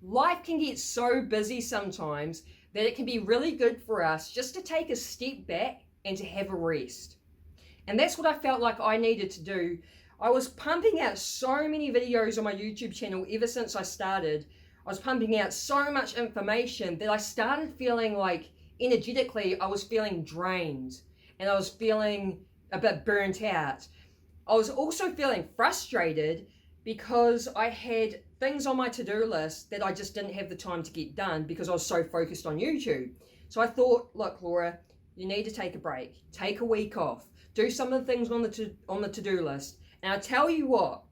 life can get so busy sometimes that it can be really good for us just to take a step back and to have a rest. And that's what I felt like I needed to do. I was pumping out so many videos on my YouTube channel ever since I started. I was pumping out so much information that I started feeling like energetically I was feeling drained and I was feeling a bit burnt out. I was also feeling frustrated because I had things on my to-do list that I just didn't have the time to get done because I was so focused on YouTube. So I thought, look, Laura, you need to take a break, take a week off, do some of the things on the to-do list. And I tell you what,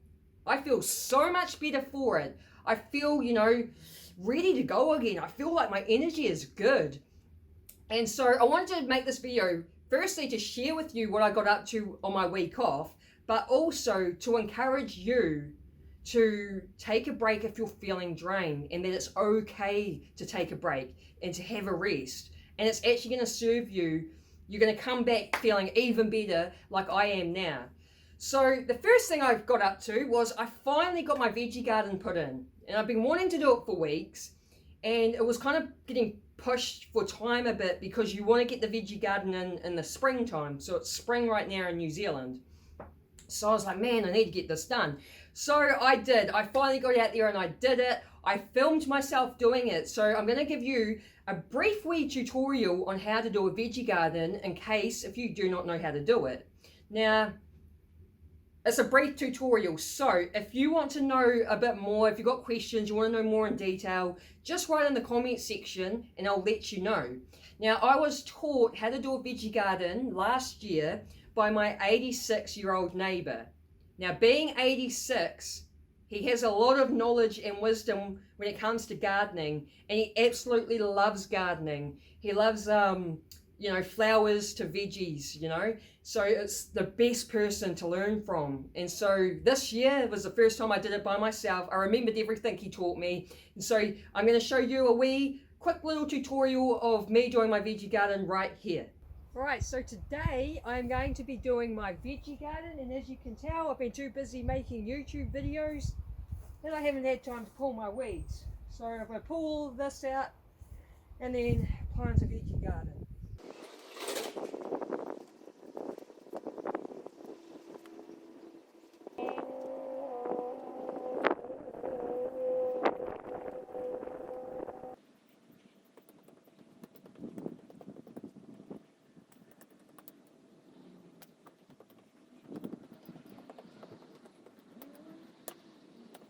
I feel so much better for it. I feel, ready to go again. I feel like my energy is good. And so I wanted to make this video, firstly, to share with you what I got up to on my week off, but also to encourage you to take a break if you're feeling drained, and that it's okay to take a break and to have a rest. And it's actually going to serve you. You're going to come back feeling even better like I am now. So the first thing I got up to was I finally got my veggie garden put in. And I've been wanting to do it for weeks. And it was kind of getting pushed for time a bit because you want to get the veggie garden in the springtime. So it's spring right now in New Zealand. So I was like, man, I need to get this done. So I did. I finally got out there and I did it. I filmed myself doing it. So I'm going to give you a brief wee tutorial on how to do a veggie garden in case if you do not know how to do it. Now, it's a brief tutorial. So if you want to know a bit more, if you've got questions, you want to know more in detail, just write in the comment section and I'll let you know. Now, I was taught how to do a veggie garden last year by my 86-year-old neighbour. Now, being 86, he has a lot of knowledge and wisdom when it comes to gardening, and he absolutely loves gardening. He loves, flowers to veggies, so it's the best person to learn from. And so this year was the first time I did it by myself. I remembered everything he taught me. And so I'm going to show you a wee quick little tutorial of me doing my veggie garden right here. Right, so today I'm going to be doing my veggie garden, and as you can tell, I've been too busy making YouTube videos that I haven't had time to pull my weeds. So I'm going to pull all of this out and then plant a veggie garden.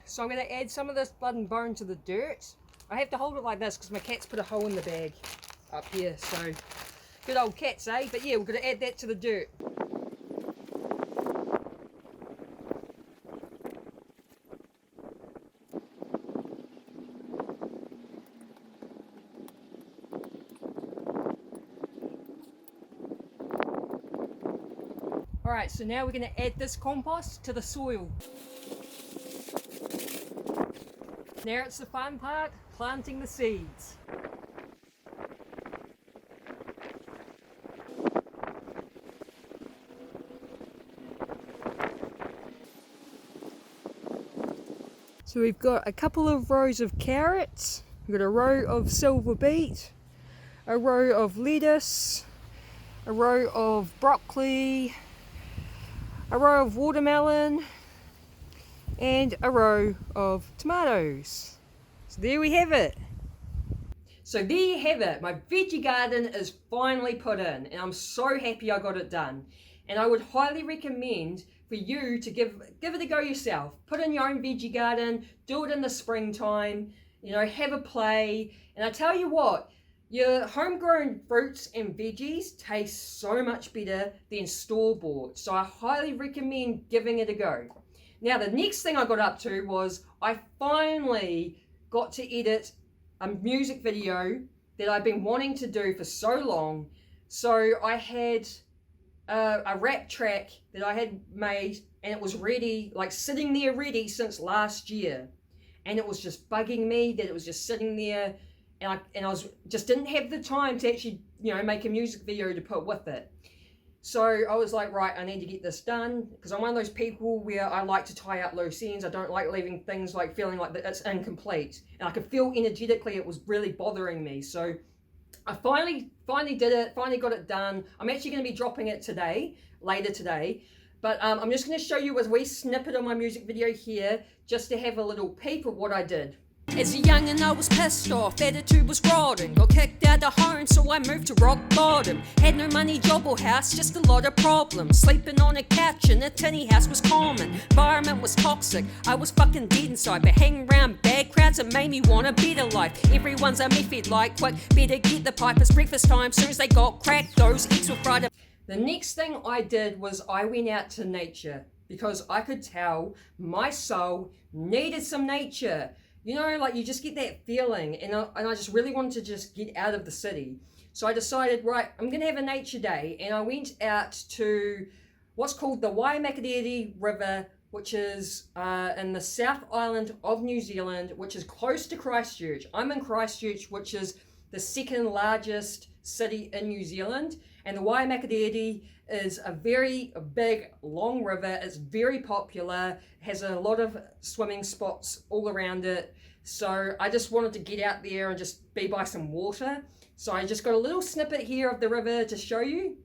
So I'm going to add some of this blood and bone to the dirt. I have to hold it like this because my cat's put a hole in the bag up here. So good old cats, eh? But yeah, we're going to add that to the dirt. Alright, so now we're going to add this compost to the soil. Now it's the fun part, planting the seeds. So we've got a couple of rows of carrots, we've got a row of silver beet, a row of lettuce, a row of broccoli, a row of watermelon, and a row of tomatoes. So there we have it. So there you have it. My veggie garden is finally put in and I'm so happy I got it done. And I would highly recommend for you to give it a go yourself. Put in your own veggie garden, do it in the springtime, have a play. And I tell you what, your homegrown fruits and veggies taste so much better than store-bought. So I highly recommend giving it a go. Now, the next thing I got up to was I finally got to edit a music video that I've been wanting to do for so long. So I had a rap track that I had made and it was ready, like sitting there ready since last year. And it was just bugging me that it was just sitting there and I just didn't have the time to actually, make a music video to put with it. So I was like, right, I need to get this done because I'm one of those people where I like to tie up loose ends. I don't like leaving things like feeling like that it's incomplete. And I could feel energetically it was really bothering me. So I finally did it, finally got it done. I'm actually going to be dropping it today, later today. But I'm just going to show you a wee snippet of my music video here just to have a little peep of what I did. As a youngin' I was pissed off, attitude was rotten. Got kicked out of home so I moved to rock bottom. Had no money, job or house, just a lot of problems. Sleeping on a couch in a tinny house was common. Environment was toxic, I was fucking dead inside. But hanging around bad crowds, it made me want a better life. Everyone's a method like, quick, better get the pipe. It's breakfast time, soon as they got cracked, those eggs were fried up. The next thing I did was I went out to nature because I could tell my soul needed some nature. You know, like you just get that feeling, and I just really wanted to just get out of the city. So I decided, right, I'm going to have a nature day, and I went out to what's called the Waimakiriri River, which is in the South Island of New Zealand, which is close to Christchurch. I'm in Christchurch, which is the second largest city in New Zealand, and the Waimakiriri is a very big, long river. It's very popular, has a lot of swimming spots all around it. So I just wanted to get out there and just be by some water. So I just got a little snippet here of the river to show you.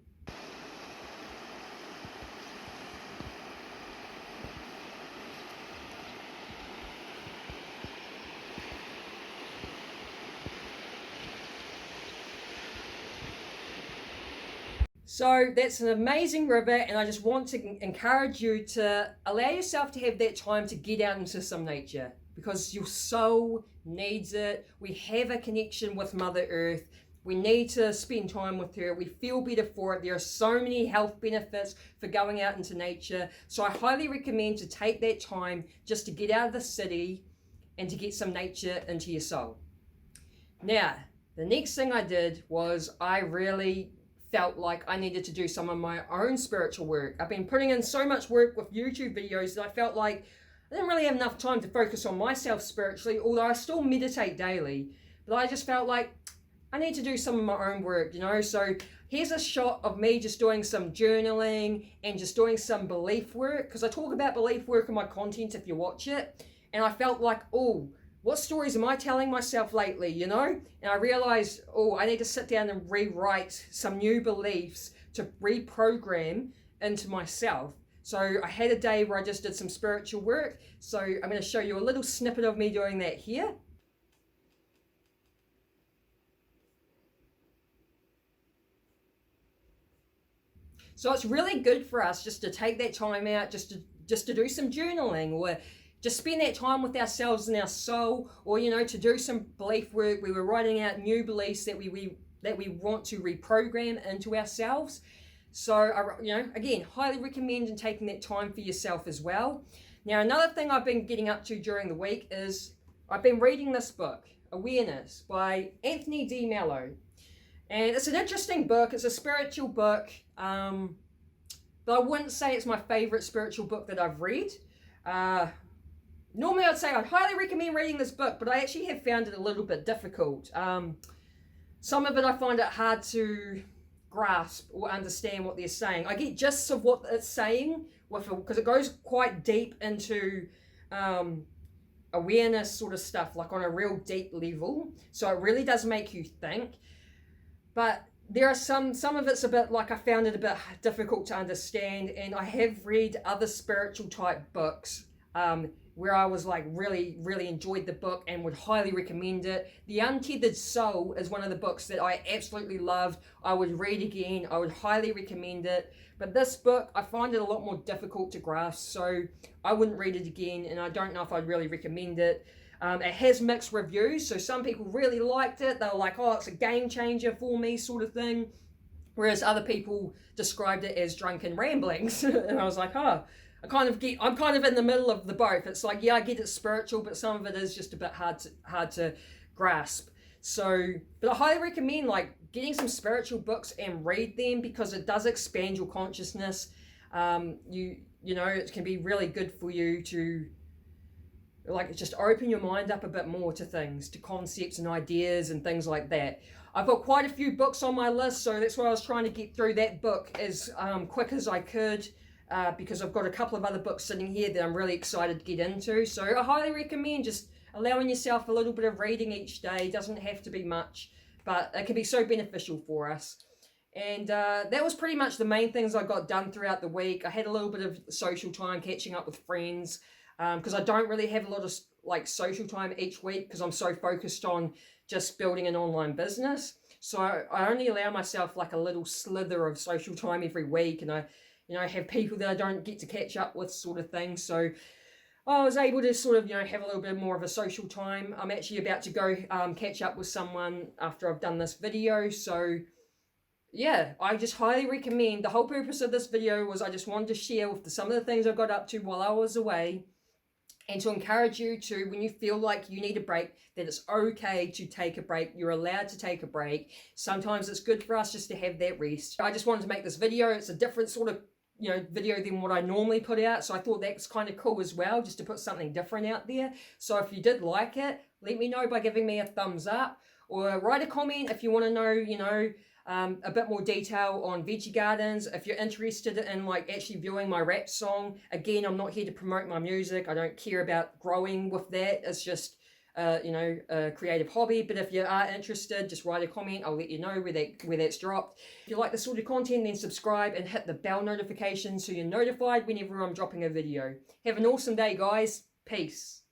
So that's an amazing river, and I just want to encourage you to allow yourself to have that time to get out into some nature because your soul needs it. We have a connection with Mother Earth. We need to spend time with her. We feel better for it. There are so many health benefits for going out into nature. So I highly recommend to take that time just to get out of the city and to get some nature into your soul. Now, the next thing I did was I really felt like I needed to do some of my own spiritual work. I've been putting in so much work with YouTube videos that I felt like I didn't really have enough time to focus on myself spiritually, although I still meditate daily. But I just felt like I need to do some of my own work, you know? So here's a shot of me just doing some journaling and just doing some belief work, because I talk about belief work in my content if you watch it. And I felt like, oh, what stories am I telling myself lately, you know? And I realized, oh, I need to sit down and rewrite some new beliefs to reprogram into myself. So I had a day where I just did some spiritual work. So I'm going to show you a little snippet of me doing that here. So it's really good for us just to take that time out, just to do some journaling, or just spend that time with ourselves and our soul, or, you know, to do some belief work. We were writing out new beliefs that we want to reprogram into ourselves. So, you know, again, highly recommend taking that time for yourself as well. Now, another thing I've been getting up to during the week is I've been reading this book, Awareness, by Anthony D. Mello. And it's an interesting book. It's a spiritual book, but I wouldn't say it's my favorite spiritual book that I've read. Normally I'd say I'd highly recommend reading this book, but I actually have found it a little bit difficult. Some of it I find it hard to grasp or understand what they're saying. I get gists of what it's saying because it goes quite deep into awareness sort of stuff, like on a real deep level. So it really does make you think. But there are some of it's a bit like I found it a bit difficult to understand, and I have read other spiritual type books where I was like really enjoyed the book and would highly recommend it. The Untethered Soul is one of the books that I absolutely loved. I would read again. I would highly recommend it. But this book, I find it a lot more difficult to grasp, so I wouldn't read it again, and I don't know if I'd really recommend it. It has mixed reviews, so some people really liked it. They were like, oh, it's a game changer for me sort of thing. Whereas other people described it as drunken ramblings. And I was like, oh, I'm kind of in the middle of the both. It's like, yeah, I get it's spiritual, but some of it is just a bit hard to grasp. So, but I highly recommend like getting some spiritual books and read them, because it does expand your consciousness. You know, it can be really good for you to like just open your mind up a bit more to things, to concepts and ideas and things like that. I've got quite a few books on my list, so that's why I was trying to get through that book as quick as I could, because I've got a couple of other books sitting here that I'm really excited to get into. So I highly recommend just allowing yourself a little bit of reading each day. It doesn't have to be much, but it can be so beneficial for us. And that was pretty much the main things I got done throughout the week. I had a little bit of social time, catching up with friends, because I don't really have a lot of like social time each week because I'm so focused on just building an online business. So I only allow myself like a little slither of social time every week, and I, have people that I don't get to catch up with, sort of thing. So I was able to sort of, have a little bit more of a social time. I'm actually about to go catch up with someone after I've done this video. So yeah, I just highly recommend. The whole purpose of this video was I just wanted to share with some of the things I got up to while I was away, and to encourage you to, when you feel like you need a break, that it's okay to take a break. You're allowed to take a break. Sometimes it's good for us just to have that rest. I just wanted to make this video. It's a different sort of video than what I normally put out, so I thought that's kind of cool as well, just to put something different out there. So if you did like it, let me know by giving me a thumbs up, or write a comment if you want to know, a bit more detail on veggie gardens. If you're interested in like actually viewing my rap song, again, I'm not here to promote my music. I don't care about growing with that. It's just a creative hobby. But if you are interested, just write a comment. I'll let you know where that's dropped. If you like this sort of content, then subscribe and hit the bell notification so you're notified whenever I'm dropping a video. Have an awesome day, guys. Peace.